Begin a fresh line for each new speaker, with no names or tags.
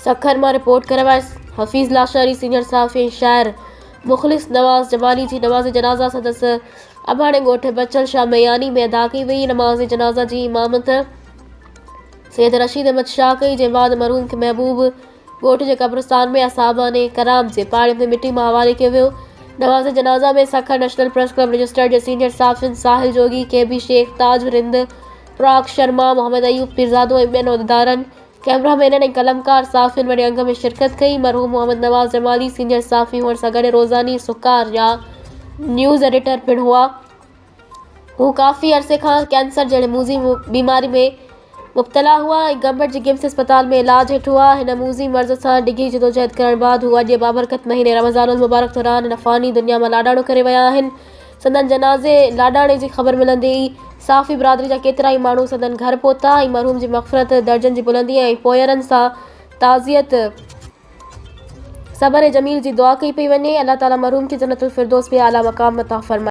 सखर में रिपोर्ट करवाए हफीज़ लाशारी सीनियर सहाफ़ी शायर मुखलिस नवाज़ जमाली जी नमाज जनाजा सदस्य अबाणे गोठ बचल शाह मयानी में अदा की वही। नमाज जनाजा जी इमामत सैयद रशीद अहमद शाह कई जे बाद मरहूम के महबूब गोठ के कब्रिस्तान में असाबाने कराम से पाणी में मिट्टी में हवाले किया वियो। नमाज जनाजा में Sukkur national press club registered जे सीनियर सहाफ़िन साहिल जोगी के बी शेख ताज रिंद प्राग शर्मा मोहम्मद अयूब पीरजादो ऐं ॿियनि उहिदेदारनि कैमरामैननि ऐं कलमकार सहाफ़िन वॾे अंग में शिरकत कई। मरहूम मोहम्मद नवाज़ जमाली सीनियर सहाफ़ी हुअण सां गॾु रोज़ानी सुकार या न्यूज़ एडिटर पिणु हुआ। हू काफ़ी अरसे खां कैंसर जहिड़े मूज़ी बीमारी में मुब्तला हुआ ऐं गंबट जी गिम्स अस्पताल में इलाज हेठि हुआ। हिन मूज़ी मर्ज़ सां डिघी जदोजहद करण बाद हू अॼु बाबरकत महीने रमज़ानुल मुबारक दौरान हिन फ़ानी दुनिया में लाॾाणो करे विया आहिनि। संदन जनाज़े लाॾाणे जी ख़बर मिलंदे ई साफ़ी बिरादरी जा केतिरा ई माण्हू संदन घर पहुता ऐं मरहूम जी मग़फ़िरत दर्जन जी बुलंदी ऐं पोयरनि सां ताज़ियत सबर जमील जी दुआ कई पई वञे। अल्लाह ताला मरहूम खे जन्नतुल फिरदौस में आला मक़ाम अता फ़रमाए।